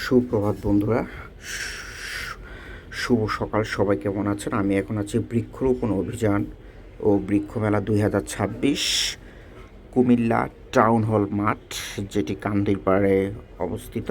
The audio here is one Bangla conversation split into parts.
সুপ্রভাত বন্ধুরা, শুভ সকাল। সবাই কেমন আছেন? আমি এখন আছি বৃক্ষরোপণ অভিযান ও বৃক্ষ মেলা 2026 কুমিল্লা টাউন হল মাঠ, যেটি কান্দিরপাড়ে অবস্থিত।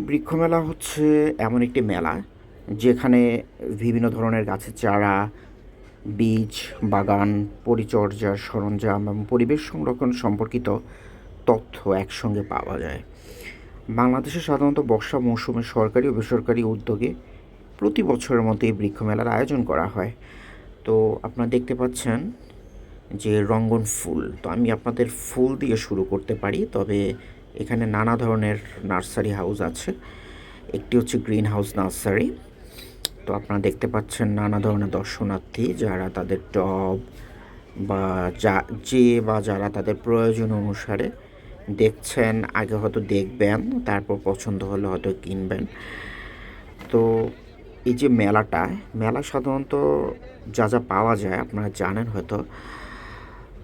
বৃক্ষ মেলা হচ্ছে এমন একটি মেলা যেখানে বিভিন্ন ধরনের গাছের চারা, বীজ, বাগান পরিচর্যার সরঞ্জাম এবং পরিবেশ সংরক্ষণ সম্পর্কিত তথ্য একসঙ্গে পাওয়া যায়। বাংলাদেশে সাধারণত বর্ষা মৌসুমে সরকারি ও বেসরকারি উদ্যোগে প্রতি বছরের মতো এই বৃক্ষ মেলার আয়োজন করা হয়। তো আপনারা দেখতে পাচ্ছেন যে রঙ্গন ফুল। তো আমি আপনাদের ফুল দিয়ে শুরু করতে পারি, তবে এখানে নানা ধরনের নার্সারি হাউস আছে। একটি হচ্ছে গ্রিন হাউস নার্সারি। তো আপনারা দেখতে পাচ্ছেন নানা ধরনের দর্শনার্থী যারা তাদের টব বা যারা তাদের প্রয়োজন অনুসারে দেখছেন, আগে হয়তো দেখবেন, তারপর পছন্দ হলে হয়তো কিনবেন। তো এই যে মেলা সাধারণত যা যা পাওয়া যায় আপনারা জানেন হয়তো,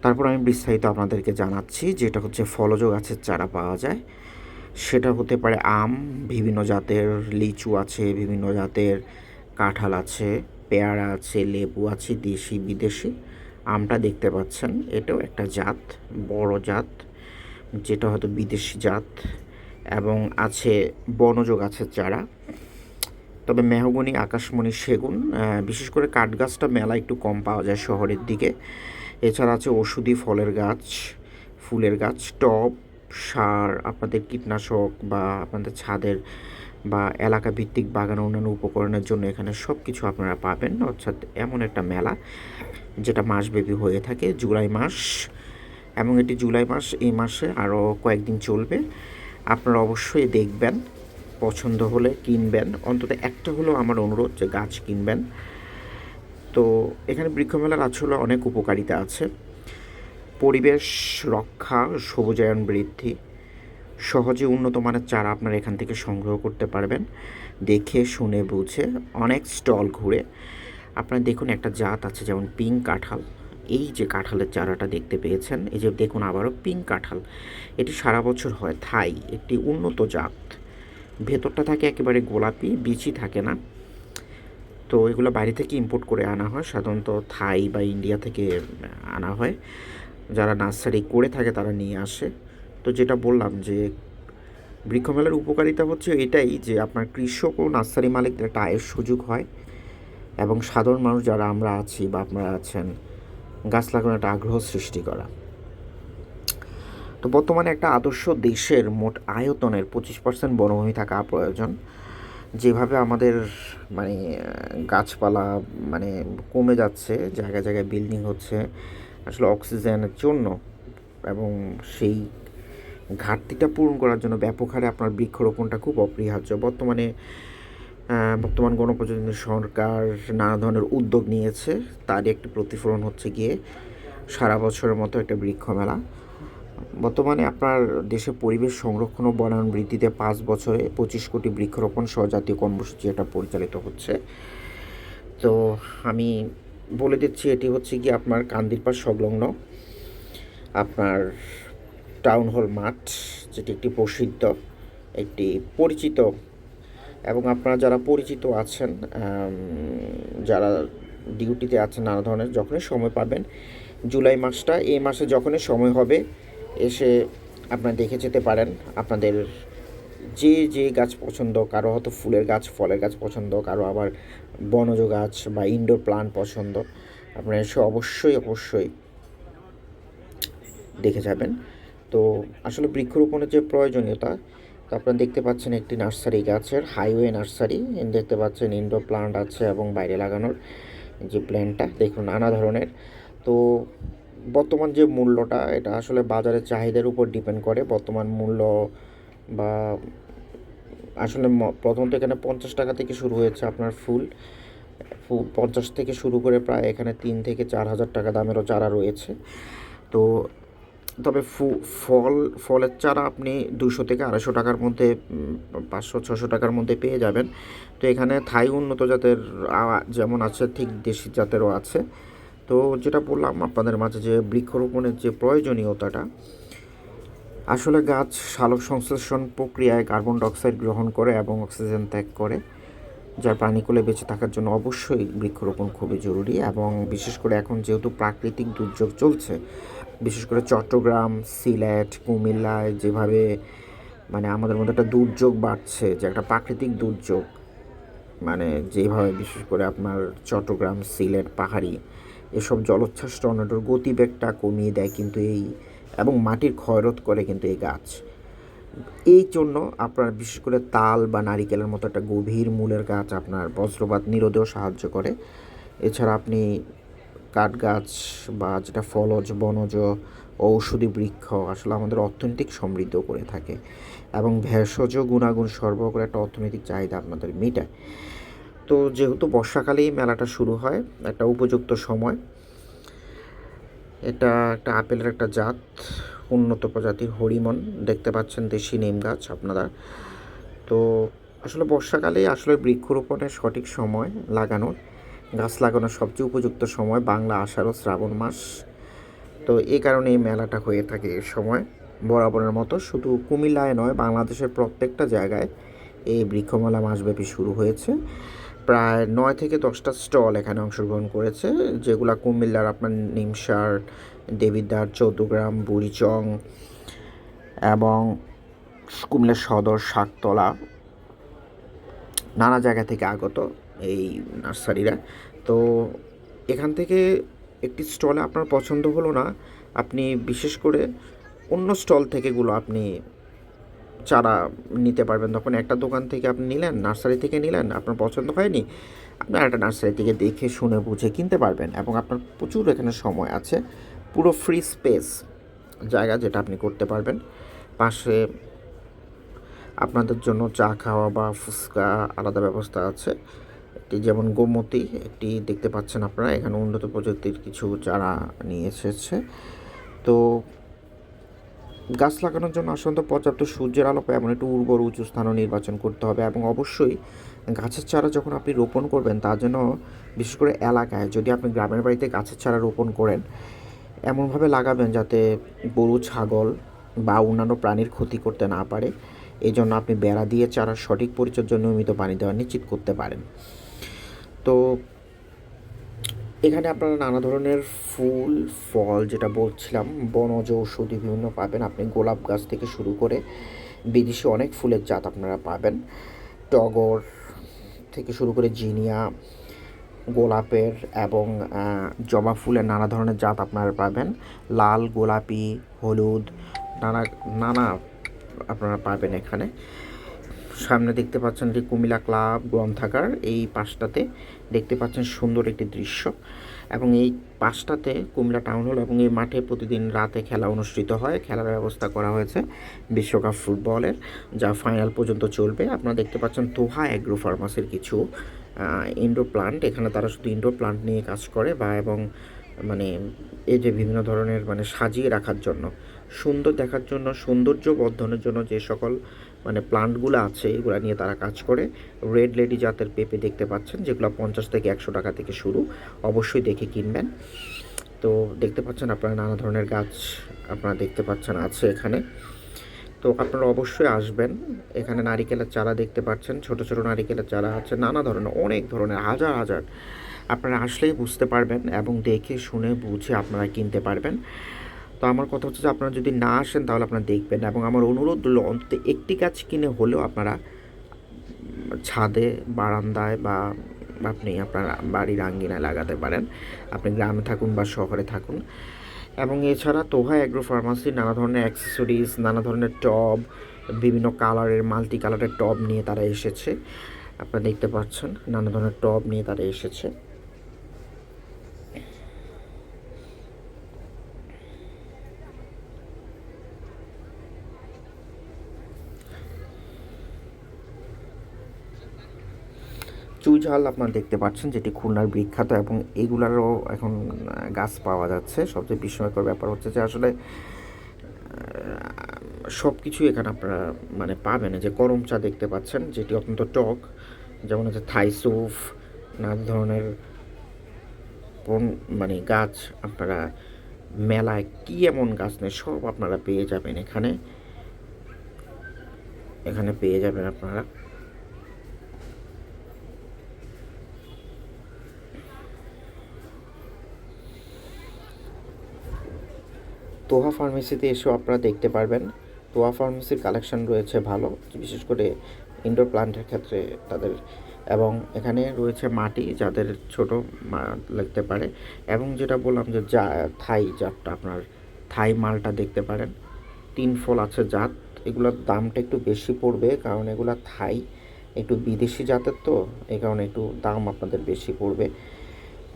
তারপর আমি বিস্তারিত আপনাদেরকে জানাচ্ছি। যেটা হচ্ছে ফলজ গাছের চারা পাওয়া যায়, সেটা হতে পারে আম, বিভিন্ন জাতের লিচু আছে, বিভিন্ন জাতের কাঁঠাল আছে, পেয়ারা আছে, লেবু আছে, দেশি বিদেশি। আমটা দেখতে পাচ্ছেন, এটাও একটা জাত, বড় জাত, যেটা হয়তো বিদেশি জাত। এবং আছে বনজ গাছের চারা, তবে মেহগনি, আকাশমণি, সেগুন, বিশেষ করে কাঠ গাছটা মেলা একটু কম পাওয়া যায় শহরের দিকে। এছাড়া আছে ওষুধি ফলের গাছ, ফুলের গাছ, টব, সার, আপনাদের কীটনাশক বা আপনাদের ছাদের বা এলাকা ভিত্তিক বাগান অন্যান্য উপকরণের জন্য এখানে সব কিছু আপনারা পাবেন। অর্থাৎ এমন একটা মেলা যেটা মাসব্যাপী হয়ে থাকে, জুলাই মাস, এবং এটি জুলাই মাস, এই মাসে আরও কয়েকদিন চলবে। আপনারা অবশ্যই দেখবেন, পছন্দ হলে কিনবেন। অন্তত একটা হলেও আমার অনুরোধ যে গাছ কিনবেন। তো এখানে বৃক্ষমেলার আসলে অনেক উপকারিতা আছে: পরিবেশ রক্ষা, সবুজায়ন বৃদ্ধি, সহজে উন্নত মানের চারা আপনারা এখান থেকে সংগ্রহ করতে পারবেন দেখে শুনে বুঝে। অনেক স্টল ঘুরে আপনারা দেখুন, একটা জাত আছে যেমন পিঙ্ক কাঁঠাল। এই যে কাঁঠালের চারাটা দেখতে পেয়েছেন, এই যে দেখুন আবারও পিঙ্ক কাঁঠাল, এটি সারা বছর হয়, থাই একটি উন্নত জাত। ভেতরটা থাকে একেবারে গোলাপি, বিচি থাকে না। তো এগুলো বাইরে থেকে ইম্পোর্ট করে আনা হয়, সাধারণত থাই বা ইন্ডিয়া থেকে আনা হয়। যারা নার্সারি করে থাকে তারা নিয়ে আসে। তো যেটা বললাম যে বৃক্ষমেলার উপকারিতা হচ্ছে এটাই যে আপনার কৃষক ও নার্সারি মালিকদের একটা আয়ের সুযোগ হয়, এবং সাধারণ মানুষ যারা আমরা আছি বা আপনারা আছেন, গাছ লাগানোর একটা আগ্রহ সৃষ্টি করা। তো বর্তমানে একটা আদর্শ দেশের মোট আয়তনের 25% বনভূমি থাকা প্রয়োজন। যেভাবে আমাদের মানে গাছপালা মানে কমে যাচ্ছে, জায়গায় জায়গায় বিল্ডিং হচ্ছে আসলে অক্সিজেনের জন্য, এবং সেই ঘাটতিটা পূরণ করার জন্য ব্যাপক হারে আপনার বৃক্ষরোপণটা খুব অপরিহার্য। বর্তমান গণপ্রজাতন্ত্রী সরকার নানা ধরনের উদ্যোগ নিয়েছে, তারই একটি প্রতিফলন হচ্ছে গিয়ে সারা বছরের মতো একটা বৃক্ষ মেলা। বর্তমানে আপনার দেশে পরিবেশ সংরক্ষণ ও বনায়ন বৃদ্ধিতে 5 বছরে 25 কোটি বৃক্ষরোপণ সহ জাতীয় কর্মসূচি এটা পরিচালিত হচ্ছে। তো আমি বলে দিচ্ছি, এটি হচ্ছে কি আপনার কান্দিরপাড় সংলগ্ন আপনার টাউন হল মাঠ, যেটি একটি প্রসিদ্ধ, একটি পরিচিত, এবং আপনারা যারা পরিচিত আছেন, যারা ডিউটিতে আছেন নানা ধরনের, যখনই সময় পাবেন জুলাই মাসটা, এই মাসে যখনই সময় হবে এসে আপনারা দেখে যেতে পারেন। আপনাদের যে গাছ পছন্দ, কারো হয়তো ফুলের গাছ, ফলের গাছ পছন্দ, কারো আবার বনজ গাছ বা ইনডোর প্লান্ট পছন্দ, আপনারা এসে অবশ্যই দেখে যাবেন। তো আসলে বৃক্ষরোপণের যে প্রয়োজনীয়তা, তো আপনারা দেখতে পাচ্ছেন একটি নার্সারি, গাছের হাইওয়ে নার্সারি দেখতে পাচ্ছেন, ইনডোর প্লান্ট আছে এবং বাইরে লাগানোর যে প্ল্যান্টটা দেখুন নানা ধরনের। তো বর্তমান যে মূল্যটা, এটা আসলে বাজারের চাহিদার উপর ডিপেন্ড করে বর্তমান মূল্য। বা আসলে প্রথমত এখানে 50 টাকা থেকে শুরু হয়েছে আপনার ফুল 50 থেকে শুরু করে প্রায় এখানে 3 থেকে 4 হাজার টাকা দামেরও চারা রয়েছে। তো তবে ফলের চারা আপনি 200 থেকে 250 টাকার মধ্যে, 500-600 টাকার মধ্যে পেয়ে যাবেন। তো এখানে থাই উন্নত জাতের যেমন আছে, ঠিক দেশি জাতেরও আছে। তো যেটা বললাম আপনাদের মাঝে, যে বৃক্ষরোপণের যে প্রয়োজনীয়তাটা, আসলে গাছ সালোক সংশ্লেষণ প্রক্রিয়ায় কার্বন ডাই অক্সাইড গ্রহণ করে এবং অক্সিজেন ত্যাগ করে, যার প্রাণীকুলে বেঁচে থাকার জন্য অবশ্যই বৃক্ষরোপণ খুবই জরুরি। এবং বিশেষ করে এখন যেহেতু প্রাকৃতিক দুর্যোগ চলছে, বিশেষ করে চট্টগ্রাম, সিলেট, কুমিল্লায় যেভাবে মানে আমাদের মধ্যে একটা দুর্যোগ বাড়ছে, যে একটা প্রাকৃতিক দুর্যোগ, মানে যেভাবে বিশেষ করে আপনার চট্টগ্রাম, সিলেট, পাহাড়ি এসব জলোচ্ছ্বাস টর্নেডোর গতিবেগটা কমিয়ে দেয় কিন্তু এই, এবং মাটির ক্ষয়রোধ করে কিন্তু এই গাছ। এই জন্য আপনার বিশেষ করে তাল বা নারিকেলের মতো একটা গভীর মূলের গাছ আপনার বজ্রপাত নিরোধেও সাহায্য করে। এছাড়া আপনি কাঠ গাছ বা যেটা ফলজ, বনজ, ঔষধি বৃক্ষ আসলে আমাদের অর্থনৈতিক সমৃদ্ধ করে থাকে এবং ভেষজ গুণাগুণ সরবরাহ করে একটা অর্থনৈতিক চাহিদা আপনাদের মেটায়। তো যেহেতু বর্ষাকালেই মেলাটা শুরু হয়, একটা উপযুক্ত সময়। এটা একটা আপেলের একটা জাত, উন্নত প্রজাতির হরিমন, দেখতে পাচ্ছেন দেশি নিম গাছ আপনারা। তো আসলে বর্ষাকালেই আসলে বৃক্ষরোপণের সঠিক সময়, গাছ লাগানোর সবচেয়ে উপযুক্ত সময় বাংলা আষাঢ় ও শ্রাবণ মাস। তো এই কারণে এই মেলাটা হয়ে থাকে এ সময়। বরাবরের মতো শুধু কুমিল্লায় নয়, বাংলাদেশের প্রত্যেকটা জায়গায় এই বৃক্ষমেলা মাসব্যাপী শুরু হয়েছে। প্রায় 9 থেকে 10টা স্টল এখানে অংশগ্রহণ করেছে, যেগুলো কুমিল্লার আপনার নিমসার, দেবিদ্বার, চৌদ্দগ্রাম, বুড়িচং এবং কুমিল্লা সদর, শাকতলা, নানা জায়গা থেকে আগত এই নার্সারিরা। তো এখান থেকে একটি স্টলে আপনার পছন্দ হলো না, আপনি বিশেষ করে অন্য স্টল থেকেগুলো আপনি চারা নিতে পারবেন। তখন একটা দোকান থেকে আপনি নিলেন, নার্সারি থেকে নিলেন, আপনার পছন্দ হয়নি, আপনি আরেকটা নার্সারি থেকে দেখে শুনে বুঝে কিনতে পারবেন। এবং আপনার প্রচুর এখানে সময় আছে, পুরো ফ্রি স্পেস জায়গা যেটা আপনি করতে পারবেন। পাশে আপনাদের জন্য চা খাওয়া বা ফুচকা আলাদা ব্যবস্থা আছে। একটি যেমন গোমতী, একটি দেখতে পাচ্ছেন আপনারা, এখানে উন্নত প্রযুক্তির কিছু চারা নিয়ে এসেছে। তো গাছ লাগানোর জন্য আসলে পর্যাপ্ত সূর্যের আলো পায় এমন একটু উর্বর উঁচু স্থানও নির্বাচন করতে হবে। এবং অবশ্যই গাছের চারা যখন আপনি রোপণ করবেন, তার জন্য বিশেষ করে এলাকায় যদি আপনি গ্রামের বাড়িতে গাছের চারা রোপণ করেন, এমনভাবে লাগাবেন যাতে গরু, ছাগল বা অন্যান্য প্রাণীর ক্ষতি করতে না পারে। এই জন্য আপনি বেড়া দিয়ে চারার সঠিক পরিচর্যা, নিয়মিত পানি দেওয়া নিশ্চিত করতে পারেন। তো এখানে আপনারা নানা ধরনের ফুল, ফল, যেটা বলছিলাম বনজ ঔষধি বিভিন্ন পাবেন। আপনি গোলাপ গাছ থেকে শুরু করে বিদেশি অনেক ফুলের জাত আপনারা পাবেন। টগর থেকে শুরু করে জিনিয়া, গোলাপের এবং জবা ফুলের নানা ধরনের জাত আপনারা পাবেন। লাল, গোলাপি, হলুদ, নানা নানা আপনারা পাবেন এখানে। সামনে দেখতে পাচ্ছেন যে কুমিল্লা ক্লাব গ্রন্থাগার, এই পাশটাতে দেখতে পাচ্ছেন সুন্দর একটি দৃশ্য। এবং এই পাশটাতে কুমিল্লা টাউন হল, এবং এই মাঠে প্রতিদিন রাতে খেলা অনুষ্ঠিত হয়। খেলার ব্যবস্থা করা হয়েছে বিশ্বকাপ ফুটবলের, যা ফাইনাল পর্যন্ত চলবে। আপনারা দেখতে পাচ্ছেন তোহা অ্যাগ্রো ফার্মাসির কিছু ইনডোর প্লান্ট, এখানে তারা শুধু ইনডোর প্লান্ট নিয়ে কাজ করে বা এবং মানে এই যে বিভিন্ন ধরনের মানে সাজিয়ে রাখার জন্য, সুন্দর দেখার জন্য, সৌন্দর্য বর্ধনের জন্য যে সকল মানে প্লান্টগুলো আছে এগুলো নিয়ে তারা কাজ করে। রেড লেডি জাতের পেঁপে দেখতে পাচ্ছেন, যেগুলো 50 থেকে 100 টাকা থেকে শুরু, অবশ্যই দেখে কিনবেন। তো দেখতে পাচ্ছেন আপনারা নানা ধরনের গাছ আপনারা দেখতে পাচ্ছেন আছে এখানে। তো আপনারা অবশ্যই আসবেন। এখানে নারিকেলের চারা দেখতে পাচ্ছেন, ছোট ছোট নারিকেলের চারা আছে, নানা ধরনের, অনেক ধরনের, হাজার হাজার। আপনারা আসলেই বুঝতে পারবেন এবং দেখে শুনে বুঝে আপনারা কিনতে পারবেন। তো আমার কথা হচ্ছে যে আপনারা যদি না আসেন তাহলে আপনারা দেখবেন। এবং আমার অনুরোধ হলো অন্তত একটি গাছ কিনে হলেও আপনারা ছাদে, বারান্দায় বা আপনি আপনার বাড়ির আঙ্গিনায় লাগাতে পারেন, আপনি গ্রামে থাকুন বা শহরে থাকুন। এবং এছাড়া তোহা অ্যাগ্রো ফার্মাসি নানা ধরনের অ্যাক্সেসরিজ, নানা ধরনের টব, বিভিন্ন কালারের, মাল্টি কালারের টব নিয়ে তারা এসেছে। আপনারা দেখতে পাচ্ছেন নানা ধরনের টব নিয়ে তারা এসেছে। চুইঝাল আপনারা দেখতে পাচ্ছেন, যেটি খুলনার বিখ্যাত, এবং এগুলারও এখন গাছ পাওয়া যাচ্ছে। সবচেয়ে বিস্ময়কর ব্যাপার হচ্ছে যে আসলে সব কিছুই এখানে আপনারা মানে পাবেন। যে করম চা দেখতে পাচ্ছেন, যেটি অত্যন্ত টক, যেমন হচ্ছে থাইসুফ, নানা ধরনের মানে গাছ আপনারা মেলায় কী এমন গাছ নেই, সব আপনারা পেয়ে যাবেন এখানে। এখানে পেয়ে যাবেন আপনারা। তোহা ফার্মেসিতে এসেও আপনারা দেখতে পারবেন। তোহা ফার্মেসির কালেকশন রয়েছে ভালো, বিশেষ করে ইনডোর প্লান্টের ক্ষেত্রে তাদের। এবং এখানে রয়েছে মাটি যাদের ছোট লাগতে পারে। এবং যেটা বললাম যে থাই জাতটা, আপনার থাই মালটা দেখতে পারেন। 3 ফল আছে জাত, এগুলোর দামটা একটু বেশি পড়বে, কারণ এগুলো থাই, একটু বিদেশি জাতের, তো এই কারণে একটু দাম আপনাদের বেশি পড়বে।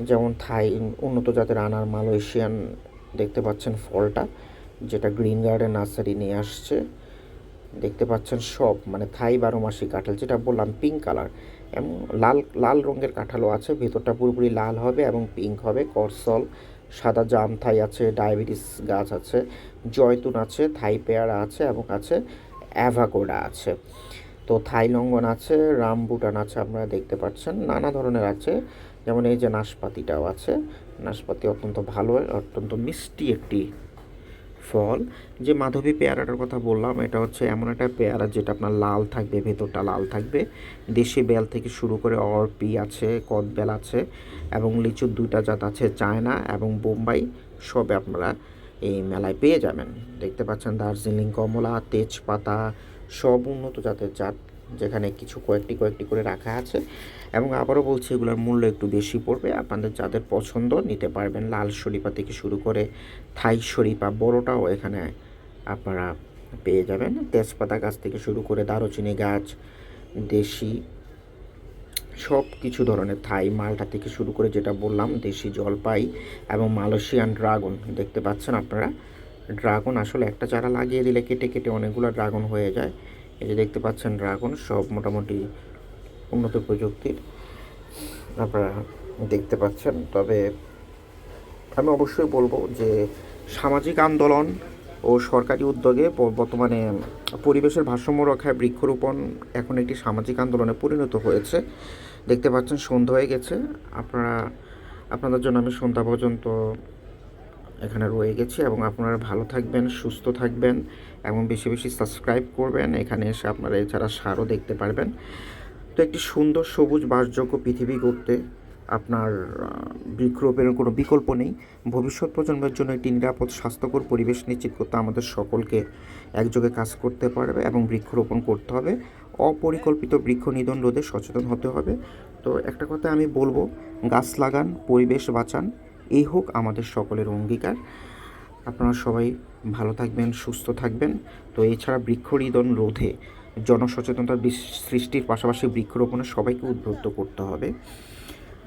যেমন থাই উন্নত জাতের আনার মালয়েশিয়ান দেখতে পাচ্ছেন ফলটা, যেটা গ্রিন গার্ডেন নার্সারি নিয়ে আসছে। দেখতে পাচ্ছেন সব মানে থাই 12 মাসি কাঁঠাল, যেটা বললাম পিঙ্ক কালার, এবং লাল লাল রঙের কাঁঠালও আছে, ভেতরটা পুরোপুরি লাল হবে এবং পিঙ্ক হবে। করসল, সাদা জাম থাই আছে, ডায়াবেটিস গাছ আছে, জয়তুন আছে, থাই পেয়ারা আছে, এবং আছে অ্যাভাকোডা আছে। তো থাই লঙ্ঘন আছে, রামবুটান আছে, আপনারা দেখতে পাচ্ছেন নানা ধরনের আছে। যেমন এই যে নাশপাতিটাও আছে, নাশপাতি অত্যন্ত ভালো, অত্যন্ত মিষ্টি একটি ফল। যে মাধবী পেয়ারাটার কথা বললাম, এটা হচ্ছে এমন একটা পেয়ারা যেটা আপনার লাল থাকবে, ভেতরটা লাল থাকবে। দেশি বেল থেকে শুরু করে অর্পি আছে, কদবেল আছে, এবং লিচুর 2টা জাত আছে, চায়না এবং বোম্বাই, সবে আপনারা এই মেলায় পেয়ে যাবেন। দেখতে পাচ্ছেন দার্জিলিং কমলা, তেজপাতা, সব উন্নত জাতের জাত, যেখানে কিছু কয়েকটি করে রাখা আছে। এবং আবারও বলছি, এগুলোর মূল্য একটু বেশি পড়বে। আপনাদের যাদের পছন্দ নিতে পারবেন। লাল শরিফা থেকে শুরু করে থাই শরিফা বড়টাও এখানে আপনারা পেয়ে যাবেন। তেজপাতা গাছ থেকে শুরু করে দারুচিনি গাছ, দেশি সব কিছু ধরনের, থাই মালটা থেকে শুরু করে যেটা বললাম দেশি জলপাই এবং মালয়েশিয়ান ড্রাগন দেখতে পাচ্ছেন আপনারা। ড্রাগন আসলে একটা চারা লাগিয়ে দিলে কেটে কেটে অনেকগুলো ড্রাগন হয়ে যায়। এই যে দেখতে পাচ্ছেন ড্রাগন, সব মোটামুটি উন্নত প্রযুক্তির আপনারা দেখতে পাচ্ছেন। তবে আমি অবশ্যই বলবো যে সামাজিক আন্দোলন ও সরকারি উদ্যোগে বর্তমানে পরিবেশের ভারসাম্য রক্ষায় বৃক্ষরোপণ এখন একটি সামাজিক আন্দোলনে পরিণত হয়েছে। দেখতে পাচ্ছেন সন্ধ্যা হয়ে গেছে, আপনাদের জন্য আমি সন্ধ্যা পর্যন্ত এখানে রয়ে গেছি। এবং আপনারা ভালো থাকবেন, সুস্থ থাকবেন, এবং বেশি বেশি সাবস্ক্রাইব করবেন। এখানে এসে আপনারা এছাড়া সারও দেখতে পারবেন। তো একটি সুন্দর সবুজ বাসযোগ্য পৃথিবী গড়তে আপনার বৃক্ষরোপণের কোনো বিকল্প নেই। ভবিষ্যৎ প্রজন্মের জন্য একটি নিরাপদ স্বাস্থ্যকর পরিবেশ নিশ্চিত করতে আমাদের সকলকে একযোগে কাজ করতে পারবে এবং বৃক্ষরোপণ করতে হবে। অপরিকল্পিত বৃক্ষ নিধন রোধে সচেতন হতে হবে। তো একটা কথা আমি বলবো, গাছ লাগান, পরিবেশ বাঁচান, এই হোক আমাদের সকলের অঙ্গীকার। আপনারা সবাই ভালো থাকবেন, সুস্থ থাকবেন। তো এছাড়া বৃক্ষ নিধন রোধে জনসচেতনতার সৃষ্টির পাশাপাশি বৃক্ষরোপণে সবাইকে উদ্বুদ্ধ করতে হবে,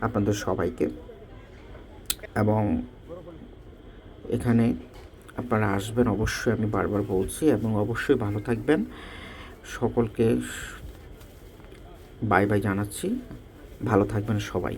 আপনাদের সবাইকে। এবং এখানে আপনারা আসবেন অবশ্যই, আমি বারবার বলছি, এবং অবশ্যই ভালো থাকবেন। সকলকে বাই বাই জানাচ্ছি, ভালো থাকবেন সবাই।